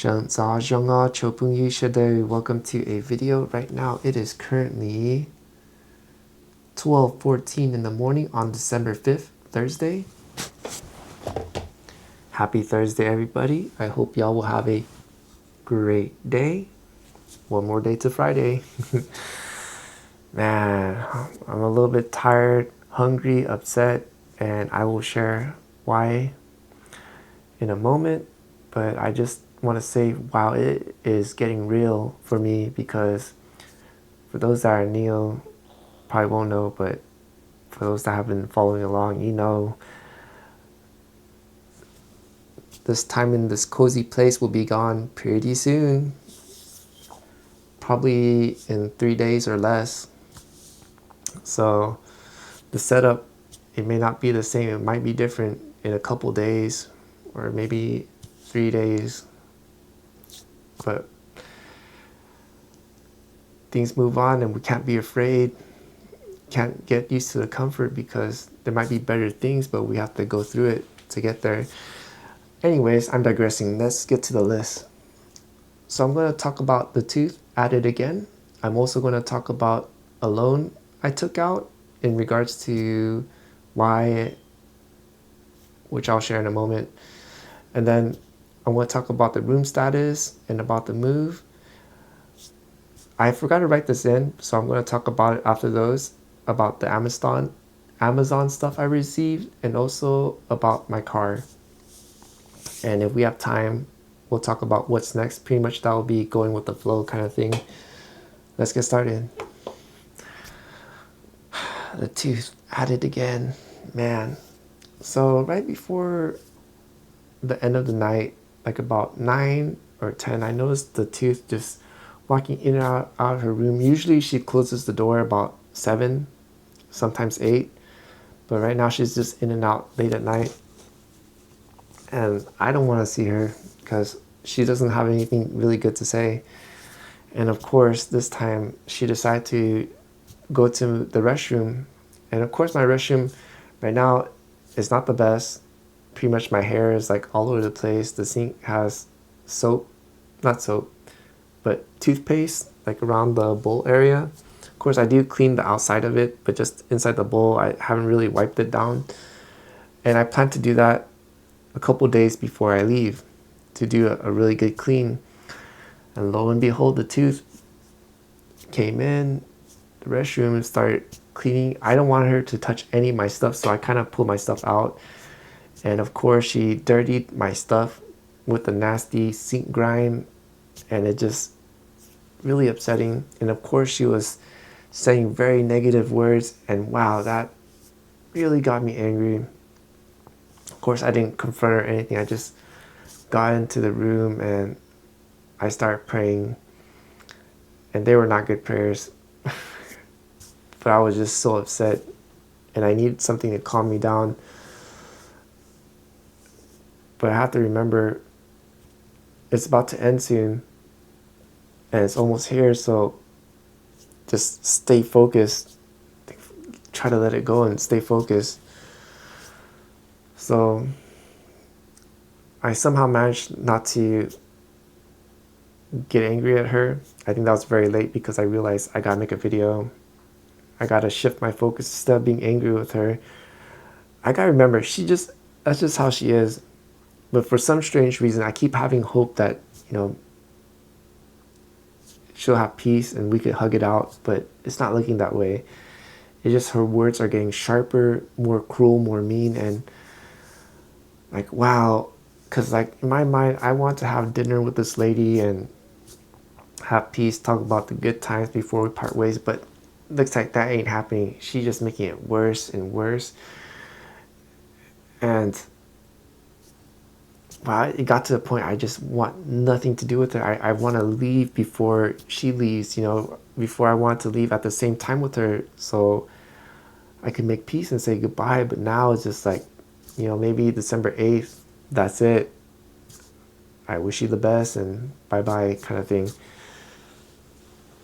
Welcome to a video. Right now it is currently 12:14 in the morning on December 5th, Thursday. Happy Thursday, everybody. I hope y'all will have a great day. One more day to Friday. Man, I'm a little bit tired, hungry, upset, and I will share why in a moment. But I just want to say, wow, it is getting real for me, because for those that are new, probably won't know, but for those that have been following along, you know, this time in this cozy place will be gone pretty soon. Probably in 3 days or less. So the setup, it may not be the same. It might be different in a couple days or maybe 3 days. But things move on, and we can't be afraid. Can't get used to the comfort, because there might be better things, but we have to go through it to get there. Anyways, I'm digressing. Let's get to the list. So I'm going to talk about the tooth added again. I'm also going to talk about a loan I took out in regards to why, which I'll share in a moment. And then I want to talk about the room status and about the move. I forgot to write this in, so I'm going to talk about it after those, about the Amazon stuff I received, and also about my car. And if we have time, we'll talk about what's next. Pretty much that will be going with the flow kind of thing. Let's get started. The tooth added again, man. So right before the end of the night, like about 9 or 10, I noticed the tooth just walking in and out of her room. Usually she closes the door about 7, sometimes 8, but right now she's just in and out late at night. And I don't want to see her because she doesn't have anything really good to say. And of course, this time she decided to go to the restroom. And of course, my restroom right now is not the best. Pretty much my hair is like all over the place. The sink has soap, not soap, but toothpaste like around the bowl area. Of course, I do clean the outside of it, but just inside the bowl, I haven't really wiped it down. And I plan to do that a couple days before I leave to do a really good clean. And lo and behold, the tooth came in the restroom and started cleaning. I don't want her to touch any of my stuff, so I kind of pulled my stuff out. And of course, she dirtied my stuff with the nasty sink grime, and it just really upsetting. And of course, she was saying very negative words, and wow, that really got me angry. Of course, I didn't confront her or anything. I just got into the room and I started praying, and they were not good prayers. But I was just so upset, and I needed something to calm me down. But I have to remember, it's about to end soon, and it's almost here, so just stay focused. Try to let it go and stay focused. So I somehow managed not to get angry at her. I think that was very late, because I realized I gotta make a video. I gotta shift my focus instead of being angry with her. I gotta remember, that's just how she is. But for some strange reason, I keep having hope that, you know, she'll have peace and we could hug it out, but it's not looking that way. It's just her words are getting sharper, more cruel, more mean, and like, wow. Because like in my mind, I want to have dinner with this lady and have peace, talk about the good times before we part ways, but looks like that ain't happening. She's just making it worse and worse. And wow, it got to the point I just want nothing to do with her. I want to leave before she leaves, you know, before I want to leave at the same time with her, so I can make peace and say goodbye. But now it's just like, you know, maybe December 8th, that's it. I wish you the best and bye-bye kind of thing.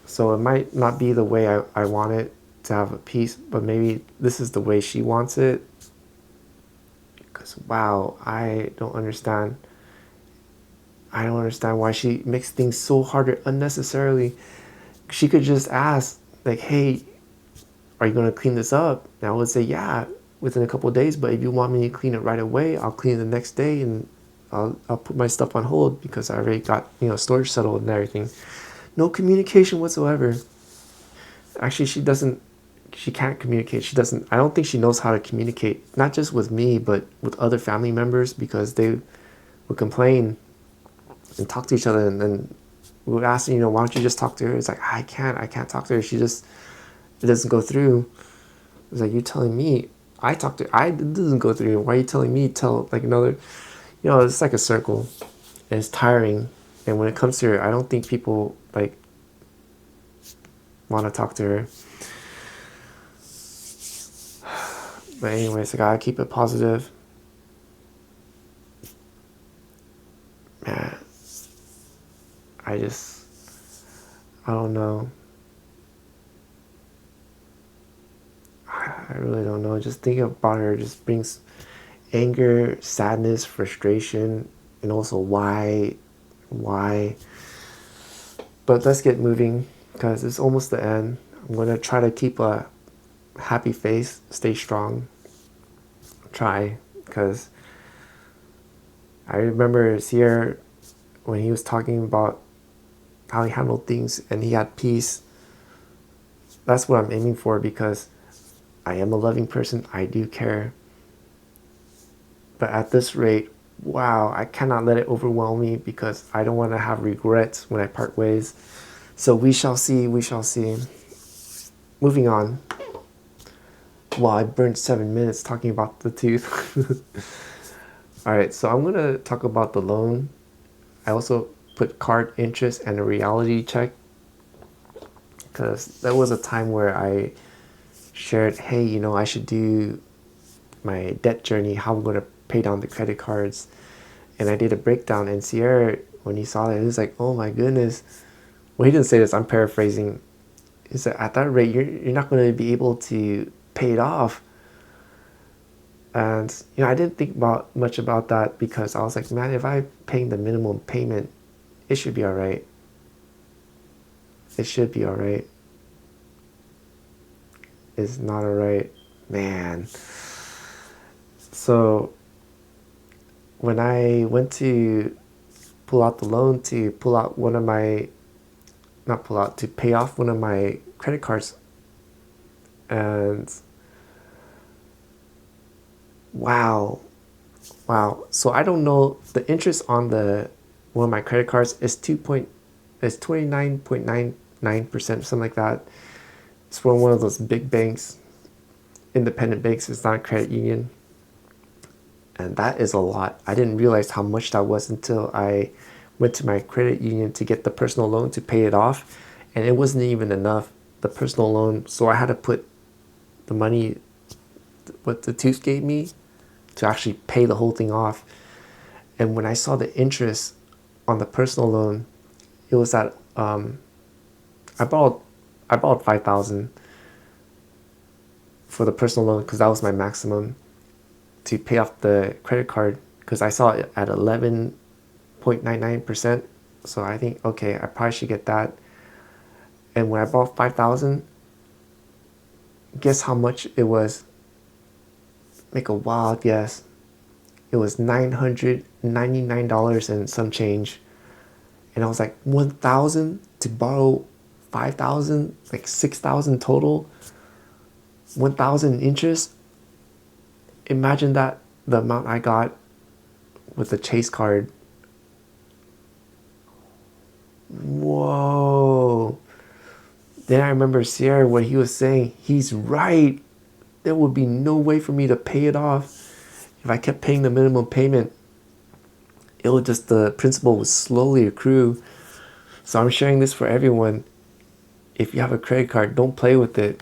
So it might not be the way I want it to have a peace, but maybe this is the way she wants it. Because wow, I don't understand. I don't understand why she makes things so harder unnecessarily. She could just ask, like, hey, are you going to clean this up? And I would say, yeah, within a couple of days. But if you want me to clean it right away, I'll clean it the next day, and I'll put my stuff on hold because I already got, storage settled and everything. No communication whatsoever. Actually, she can't communicate. I don't think she knows how to communicate, not just with me, but with other family members, because they would complain and talk to each other, and then we would ask, why don't you just talk to her? It's like, I can't talk to her. It doesn't go through. It's like, you're telling me I talk to her. It doesn't go through. Why are you telling me? Tell like another, it's like a circle, and it's tiring. And when it comes to her, I don't think people like want to talk to her. But anyways, I gotta keep it positive. Man, I don't know. I really don't know. Just thinking about her just brings anger, sadness, frustration, and also why. But let's get moving because it's almost the end. I'm going to try to keep a happy face, stay strong. Try, because I remember CIER when he was talking about how he handled things and he had peace. That's what I'm aiming for, because I am a loving person. I do care. But at this rate, wow, I cannot let it overwhelm me because I don't want to have regrets when I part ways. So we shall see. Moving on. Wow, I burned 7 minutes talking about the tooth. All right, so I'm going to talk about the loan. I also put card interest and a reality check, because there was a time where I shared, hey, I should do my debt journey, how I'm going to pay down the credit cards. And I did a breakdown, and CIER, when he saw that, he was like, oh my goodness. Well, he didn't say this, I'm paraphrasing. He said, at that rate, you're not going to be able to pay it off. And I didn't think much about that, because I was like, man, if I'm paying the minimum payment, it should be all right. It should be all right. It's not all right, man. So when I went to pull out the loan to pay off one of my credit cards, and wow. So I don't know, the interest on one of my credit cards is 29.99%, something like that. It's from one of those big banks, independent banks. It's not a credit union. And that is a lot. I didn't realize how much that was until I went to my credit union to get the personal loan to pay it off. And it wasn't even enough, the personal loan. So I had to put the money, what the tooth gave me, to actually pay the whole thing off. And when I saw the interest on the personal loan, it was at, I bought 5,000 for the personal loan, because that was my maximum to pay off the credit card, because I saw it at 11.99%. So I think, okay, I probably should get that. And when I bought 5,000, guess how much it was? Make a wild guess. It was $999 and some change. And I was like, 1,000 to borrow 5,000, like 6,000 total, 1,000 interest. Imagine that, the amount I got with the Chase card. Whoa. Then I remember CIER, what he was saying. He's right. There would be no way for me to pay it off if I kept paying the minimum payment. The principal would slowly accrue. So I'm sharing this for everyone. If you have a credit card, don't play with it,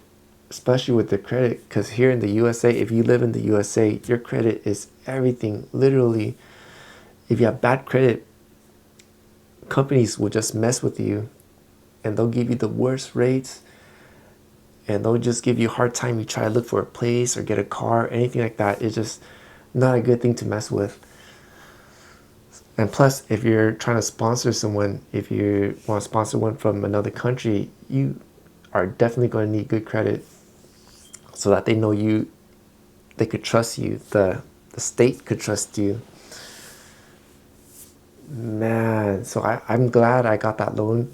especially with the credit, because here in the USA, if you live in the USA, your credit is everything, literally. If you have bad credit, companies will just mess with you, and they'll give you the worst rates, and they'll just give you a hard time. You try to look for a place or get a car, anything like that. It's just not a good thing to mess with. And plus, if you're trying to sponsor someone, if you want to sponsor one from another country, you are definitely going to need good credit so that they know you, they could trust you, the state could trust you. Man, so I'm glad I got that loan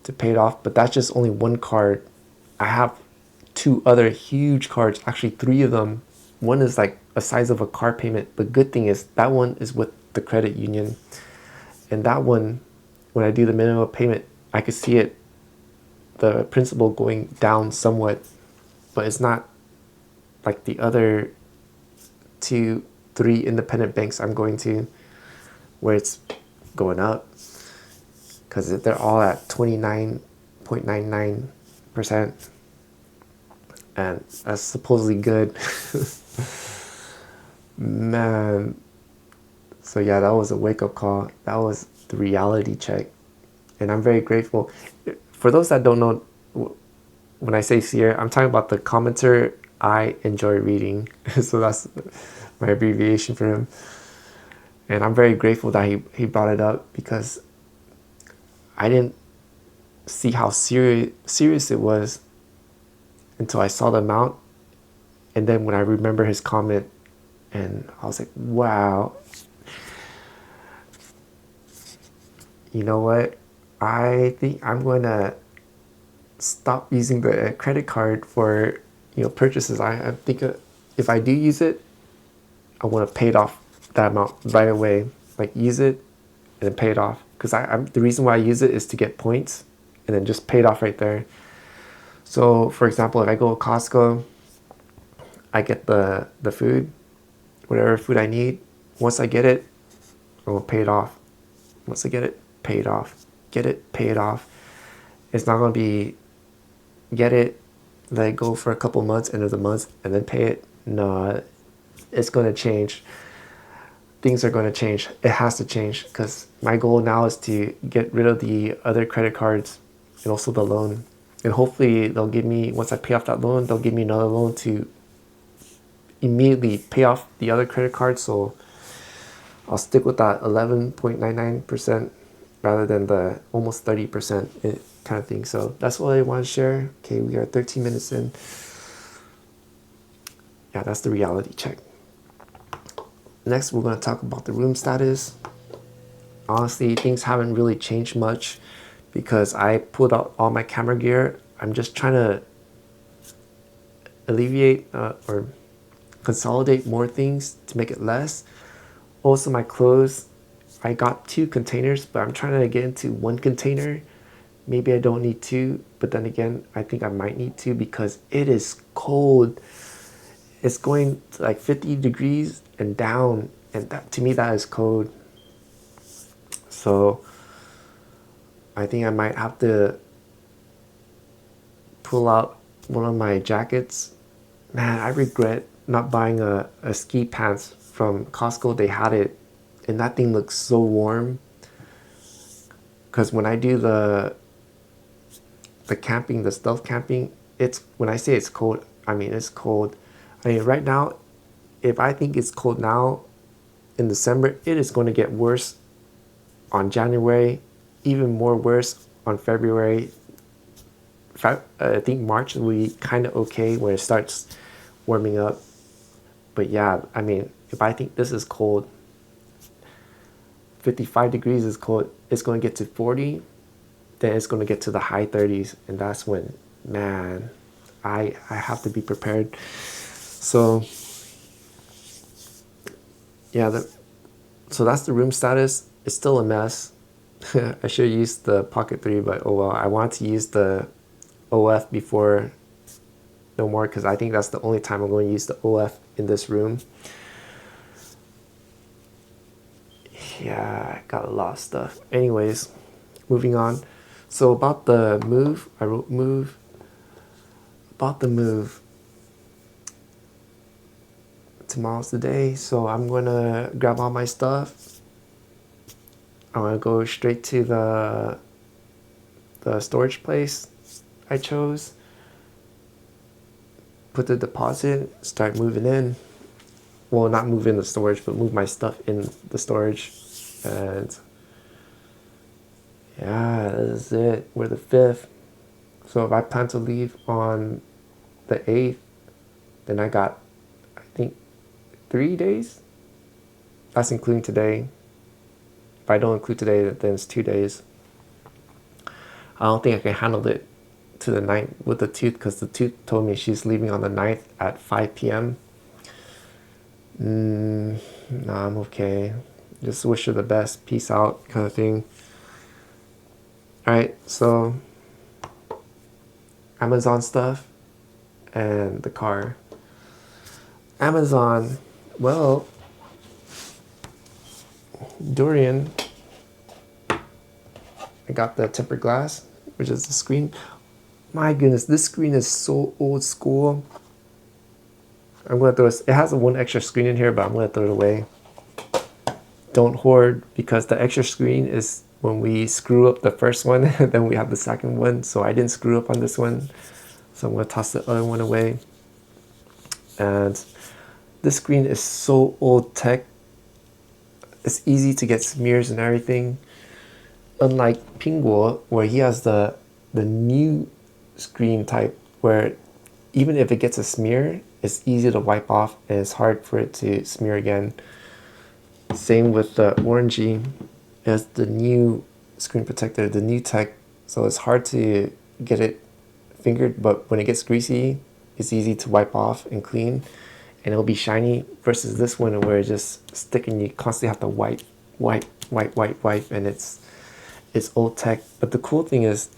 to pay it off, but that's just only one card. I have 2 other huge cards, actually 3 of them. One is like a size of a car payment. The good thing is that one is with the credit union. And that one, when I do the minimum payment, I could see it, the principal going down somewhat, but it's not like the other 2, 3 independent banks I'm going to, where it's going up, because they're all at 29.99%, and that's supposedly good. Man, so yeah, that was a wake-up call. That was the reality check, and I'm very grateful. For those that don't know, when I say CIER, I'm talking about the commenter I enjoy reading. So that's my abbreviation for him. And I'm very grateful that he brought it up, because I didn't see how serious it was until I saw the amount. And then when I remember his comment, and I was like, wow, you know what? I think I'm going to stop using the credit card for, purchases. I think if I do use it, I want to pay it off that amount right away. Like, use it and then pay it off. Because the reason why I use it is to get points and then just pay it off right there. So, for example, if I go to Costco, I get the food, whatever food I need. Once I get it, I will pay it off. Once I get it, pay it off. Get it, pay it off. It's not going to be get it, let it go for a couple months, end of the month, and then pay it. No, it's going to change. Things are going to change. It has to change, because my goal now is to get rid of the other credit cards and also the loan. And hopefully they'll give me, once I pay off that loan, they'll give me another loan to immediately pay off the other credit card. So I'll stick with that 11.99% rather than the almost 30% kind of thing. So that's what I want to share. Okay, we are 13 minutes in. Yeah, that's the reality check. Next, we're going to talk about the room status. Honestly, things haven't really changed much, because I pulled out all my camera gear. I'm just trying to alleviate or consolidate more things to make it less. Also, my clothes, I got 2 containers, but I'm trying to get into 1 container. Maybe I don't need 2, but then again, I think I might need 2, because it is cold. It's going to like 50 degrees and down, and that, to me, that is cold. So I think I might have to pull out one of my jackets. Man, I regret not buying a ski pants from Costco. They had it, and that thing looks so warm. Because when I do the camping, the stealth camping, it's, when I say it's cold, I mean it's cold. I mean, right now, if I think it's cold now in December, it is going to get worse on January, even more worse on February. I think March will be kind of okay when it starts warming up. But yeah, I mean, if I think this is cold, 55 degrees is cold, it's going to get to 40, then it's going to get to the high 30s, and that's when, man, I have to be prepared. So yeah, so that's the room status. It's still a mess. I should use the Pocket 3, but oh well. I want to use the OF before no more, because I think that's the only time I'm going to use the OF in this room. Yeah, I got a lot of stuff. Anyways, moving on. So about the move, I wrote move. About the move. Tomorrow's the day, so I'm gonna grab all my stuff. I'm gonna go straight to the storage place I chose. Put the deposit, start moving in. Well, not move in the storage, but move my stuff in the storage. And yeah, this is it. We're the 5th. So if I plan to leave on the 8th, then I got, I think, 3 days. That's including today. If I don't include today, then it's 2 days. I don't think I can handle it to the 9th with the tooth, because the tooth told me she's leaving on the 9th at 5 p.m. Nah, I'm okay. Just wish her the best. Peace out, kind of thing. Alright, so Amazon stuff and the car. Amazon, well, Dorian, I got the tempered glass, which is the screen. My goodness, this screen is so old school. I'm gonna throw it. It has one extra screen in here, but I'm gonna throw it away. Don't hoard, because the extra screen is when we screw up the first one, then we have the second one. So I didn't screw up on this one, so I'm gonna toss the other one away. And this screen is so old tech. It's easy to get smears and everything. Unlike Pinguo, where he has the new screen type, where even if it gets a smear, it's easy to wipe off and it's hard for it to smear again. Same with the orangey, as the new screen protector, the new tech, so it's hard to get it fingered, but when it gets greasy, it's easy to wipe off and clean, and it'll be shiny, versus this one where it's just stick and you constantly have to wipe, and it's old tech. But the cool thing is,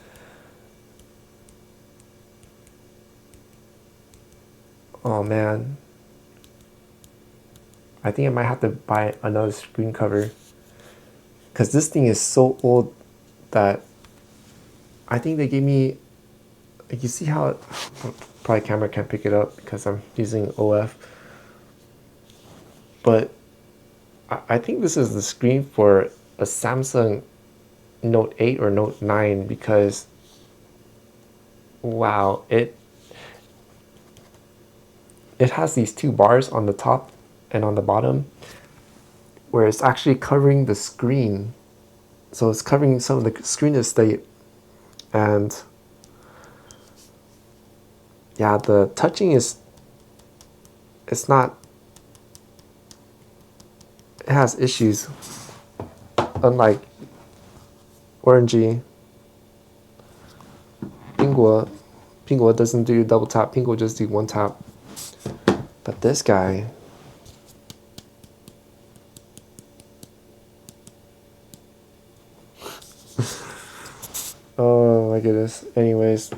oh man, I think I might have to buy another screen cover, because this thing is so old that I think they gave me, like, you see how it, probably camera can't pick it up because I'm using OF, but I think this is the screen for a Samsung Note 8 or Note 9, because wow, it has these two bars on the top and on the bottom where it's actually covering the screen, so it's covering some of the screen estate. And yeah, the touching is, it's not, it has issues, unlike orangey. Pinguo doesn't do double tap. Pinguo just do one tap. But this guy, oh my goodness. Anyways,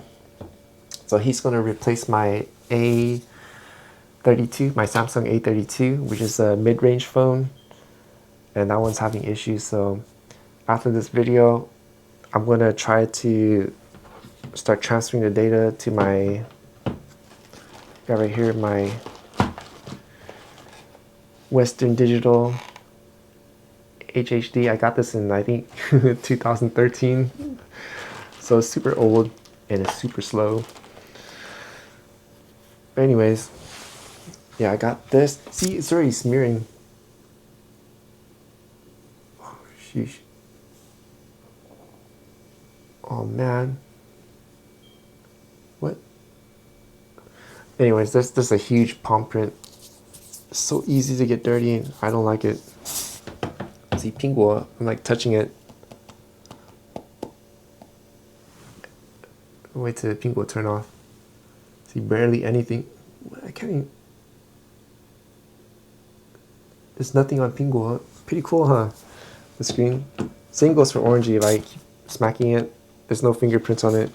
so he's gonna replace my A32, my Samsung A32, which is a mid-range phone, and that one's having issues. So after this video, I'm gonna try to start transferring the data to my, got right here, my Western Digital HHD. I got this in, I think, 2013. So it's super old and it's super slow. But anyways, yeah, I got this. See, it's already smearing. Oh, sheesh. Oh man. What? Anyways, there's a huge palm print. It's so easy to get dirty, and I don't like it. See, Pinguo, I'm like touching it. Wait till Pinguo turn off. See, barely anything. I can't even. There's nothing on Pinguo. Pretty cool, huh? The screen. Same goes for orangey. If I keep smacking it, there's no fingerprints on it.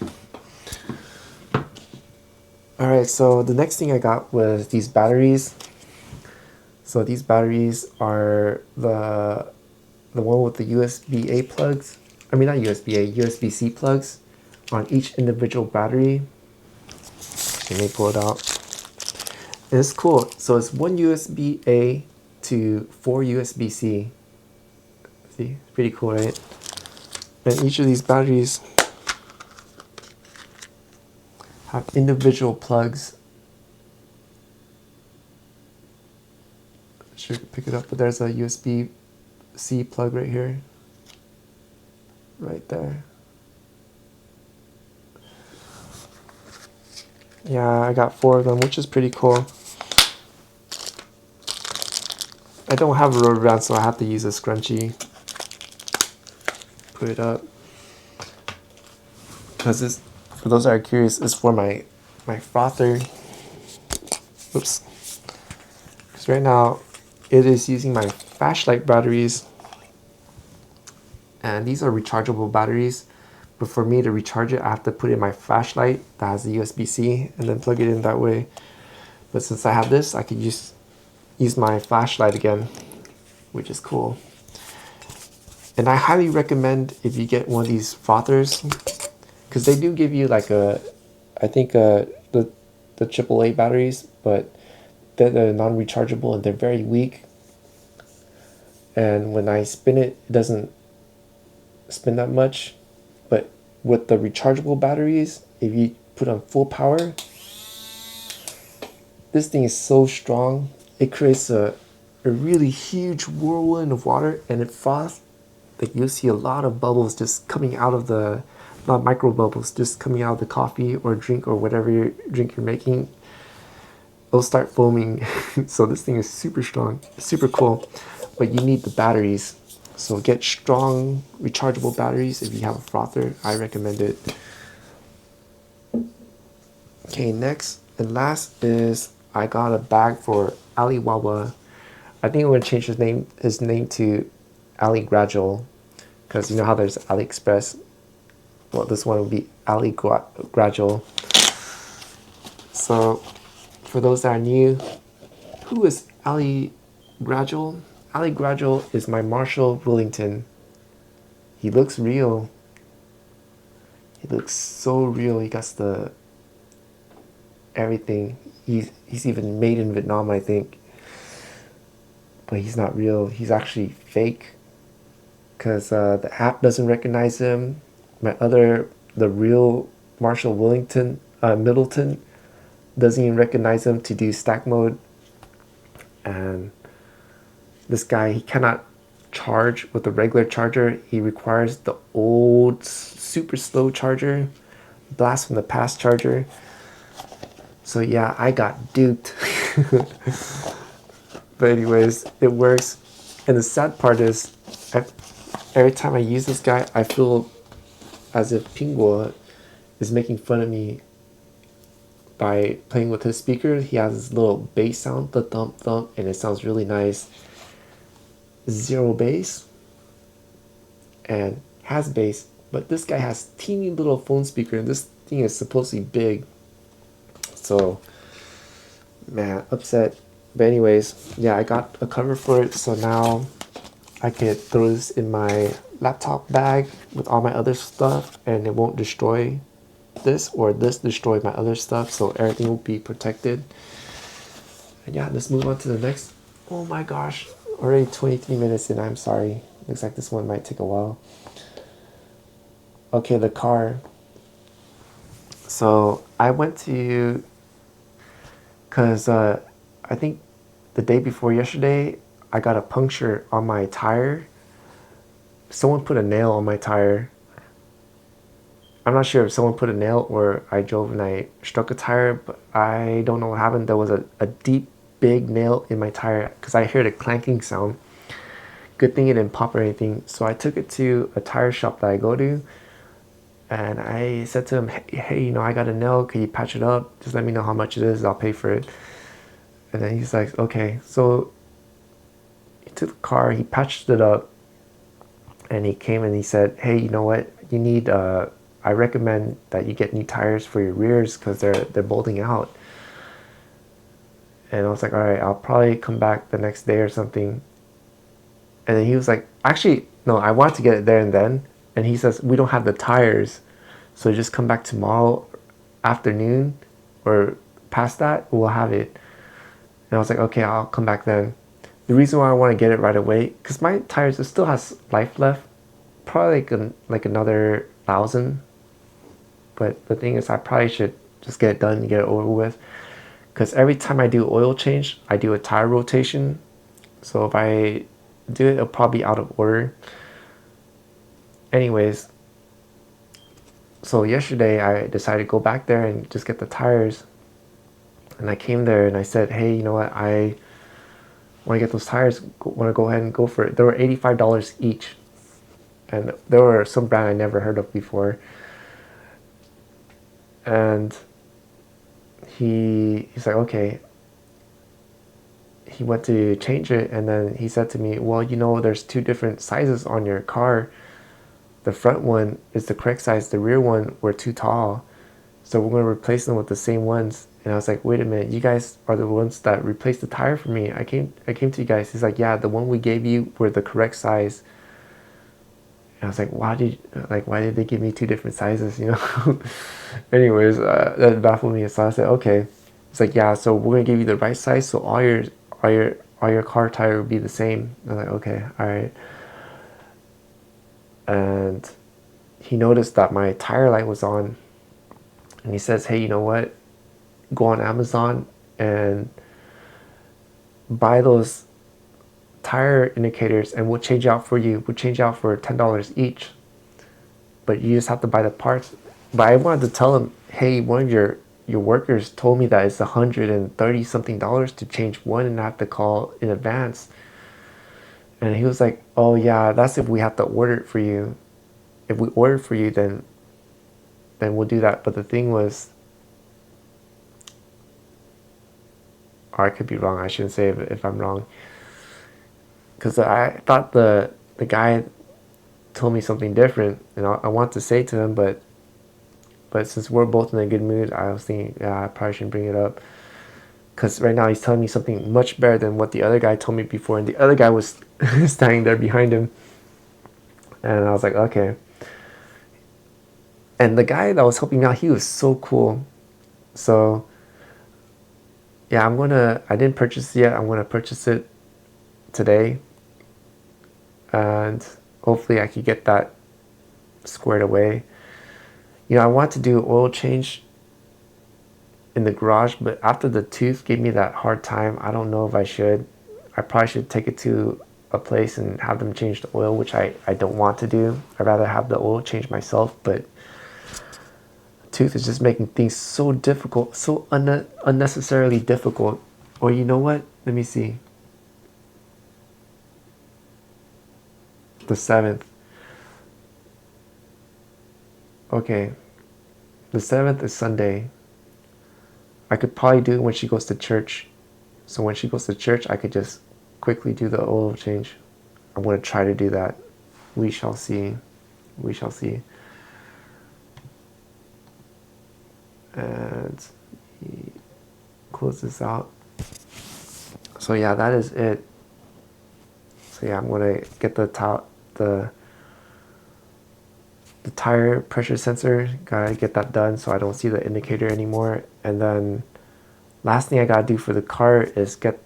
Alright, so the next thing I got was these batteries. So these batteries are the one with the USB-A plugs. I mean, not USB-A, USB-C plugs on each individual battery. Let me pull it out. And it's cool. So it's one USB-A to 4 USB-C. See, pretty cool, right? And each of these batteries have individual plugs. Sure, pick it up, but there's a USB C plug right here. Right there. Yeah, I got 4 of them, which is pretty cool. I don't have a rubber band, so I have to use a scrunchie. Put it up. Because this, for those that are curious, is for my frother. Oops. Because right now, it is using my flashlight batteries. And these are rechargeable batteries. But for me to recharge it, I have to put in my flashlight that has a USB-C and then plug it in that way. But since I have this, I can use my flashlight again, which is cool. And I highly recommend if you get one of these frothers, because they do give you like I think the AAA batteries, but they're non-rechargeable and they're very weak. And when I spin it, it doesn't spin that much. But with the rechargeable batteries, if you put on full power, this thing is so strong. It creates a really huge whirlwind of water, and it froths. Like you'll see a lot of bubbles just coming out of the, not micro bubbles, just coming out of the coffee or drink or whatever drink you're making. It'll start foaming. So this thing is super strong, super cool. But you need the batteries. So get strong rechargeable batteries if you have a frother. I recommend it. Okay, next and last is I got a bag for elyajvlogs. I think I'm gonna change his name to elyajvlogs, because you know how there's AliExpress. Well, this one will be elyajvlogs. So for those that are new, who is elyajvlogs? elyajvlogs is my Marshall Willington. He looks real. He looks so real. He got the everything. He's even made in Vietnam, I think. But he's not real. He's actually fake. Because the app doesn't recognize him. The real Marshall Middleton doesn't even recognize him to do stack mode. And this guy, he cannot charge with a regular charger. He requires the old super slow charger, blast from the past charger. So yeah, I got duped. But anyways, it works. And the sad part is, every time I use this guy, I feel as if Pingguo is making fun of me by playing with his speaker. He has this little bass sound, the thump thump, and it sounds really nice. 0 bass and has bass, but this guy has teeny little phone speaker, and this thing is supposed to be big. So man, upset. But anyways, yeah, I got a cover for it, so now I could throw this in my laptop bag with all my other stuff, and it won't destroy this, or this destroy my other stuff, so everything will be protected. And yeah, let's move on to the next. Oh my gosh, already 23 minutes in. I'm sorry, looks like this one might take a while. Okay, the car. So I went to, because I think the day before yesterday, I got a puncture on my tire. Someone put a nail on my tire. I'm not sure if someone put a nail or I drove and I struck a tire, but I don't know what happened. There was a deep, big nail in my tire, because I heard a clanking sound. Good thing it didn't pop or anything. So I took it to a tire shop that I go to, and I said to him, hey, you know, I got a nail. Can you patch it up? Just let me know how much it is. I'll pay for it. And then he's like, okay. So he took the car, he patched it up, and he came and he said, hey, you know what? You need, I recommend that you get new tires for your rears, because they're bolting out. And I was like, all right, I'll probably come back the next day or something. And then he was like, actually, no, I want to get it there and then. And he says, we don't have the tires, so just come back tomorrow afternoon or past that, we'll have it. And I was like, okay, I'll come back then. The reason why I want to get it right away, because my tires, it still has life left, probably like another 1,000. But the thing is, I probably should just get it done and get it over with, because every time I do oil change, I do a tire rotation. So if I do it, it'll probably be out of order. Anyways, so yesterday I decided to go back there and just get the tires. And I came there and I said, hey, you know what, I want to get those tires, want to go ahead and go for it. They were $85 each. And there were some brand I never heard of before. And he's like, okay. He went to change it, and then he said to me, well, you know, there's two different sizes on your car. The front one is the correct size, the rear one were too tall, so we're going to replace them with the same ones. And I was like, wait a minute, you guys are the ones that replaced the tire for me. I came to you guys. He's like, yeah, the one we gave you were the correct size. And I was like, why did they give me two different sizes, you know? Anyways, that baffled me. So I said, okay. It's like, yeah, so we're gonna give you the right size, so all your car tire will be the same. I'm like, okay, all right. And he noticed that my tire light was on, and he says, hey, you know what, go on Amazon and buy those tire indicators and we'll change out for you. We'll change out for $10 each, but you just have to buy the parts. But I wanted to tell him, hey, one of your workers told me that it's $130 something to change one, and I have to call in advance. And he was like, oh yeah, that's if we have to order it for you. If we order for you, then we'll do that. But the thing was, or I could be wrong, I shouldn't say if I'm wrong, because I thought the guy told me something different, and I want to say to him, but since we're both in a good mood, I was thinking, yeah, I probably shouldn't bring it up, because right now he's telling me something much better than what the other guy told me before, and the other guy was standing there behind him, and I was like, okay. And the guy that was helping me out, he was so cool. So yeah, I didn't purchase it yet. I'm gonna purchase it today, and hopefully I could get that squared away. You know, I want to do an oil change in the garage, but after the tooth gave me that hard time, I don't know if I should. I probably should take it to a place and have them change the oil, which I don't want to do. I'd rather have the oil change myself, but tooth is just making things so difficult, so unnecessarily difficult. Or you know what? Let me see. The 7th. Okay. The 7th is Sunday. I could probably do it when she goes to church. So when she goes to church, I could just quickly do the oil change. I'm going to try to do that. We shall see. We shall see. And close this out. So yeah, that is it. So yeah, I'm gonna get the tire pressure sensor. Gotta get that done so I don't see the indicator anymore. And then last thing I gotta do for the car is get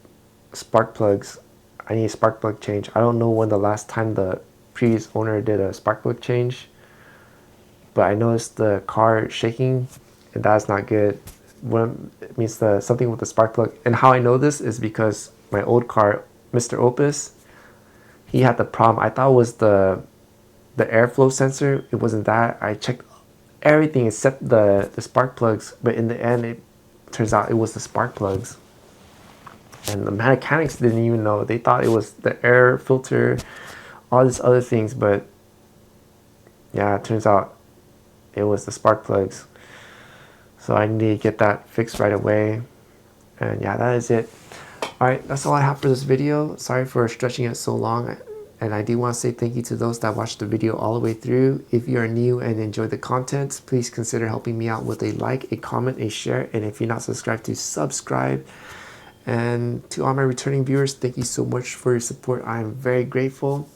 spark plugs. I need a spark plug change. I don't know when the last time the previous owner did a spark plug change, but I noticed the car shaking, and that's not good. It means something with the spark plug. And how I know this is because my old car, Mr. Opus, he had the problem. I thought it was the airflow sensor. It wasn't that. I checked everything except the spark plugs, but in the end, it turns out it was the spark plugs. And the mechanics didn't even know. They thought it was the air filter, all these other things, but yeah, it turns out it was the spark plugs. So I need to get that fixed right away. And yeah, that is it. Alright, that's all I have for this video. Sorry for stretching it so long. And I do want to say thank you to those that watched the video all the way through. If you are new and enjoy the content, please consider helping me out with a like, a comment, a share. And if you're not subscribed, to subscribe. And to all my returning viewers, thank you so much for your support. I am very grateful.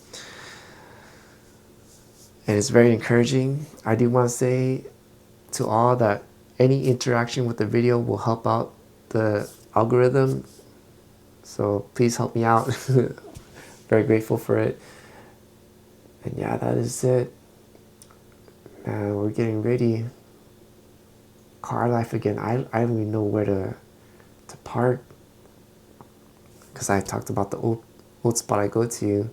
And it's very encouraging. I do want to say to all that any interaction with the video will help out the algorithm. So please help me out. Very grateful for it. And yeah, that is it. Man, we're getting ready. Car life again. I don't even know where to park, because I talked about the old spot I go to,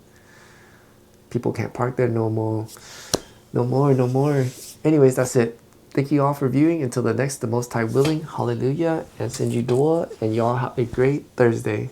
people can't park there no more. No more, no more. Anyways, that's it. Thank you all for viewing. Until the next, the Most High willing. Hallelujah. And send you dua. And y'all have a great Thursday.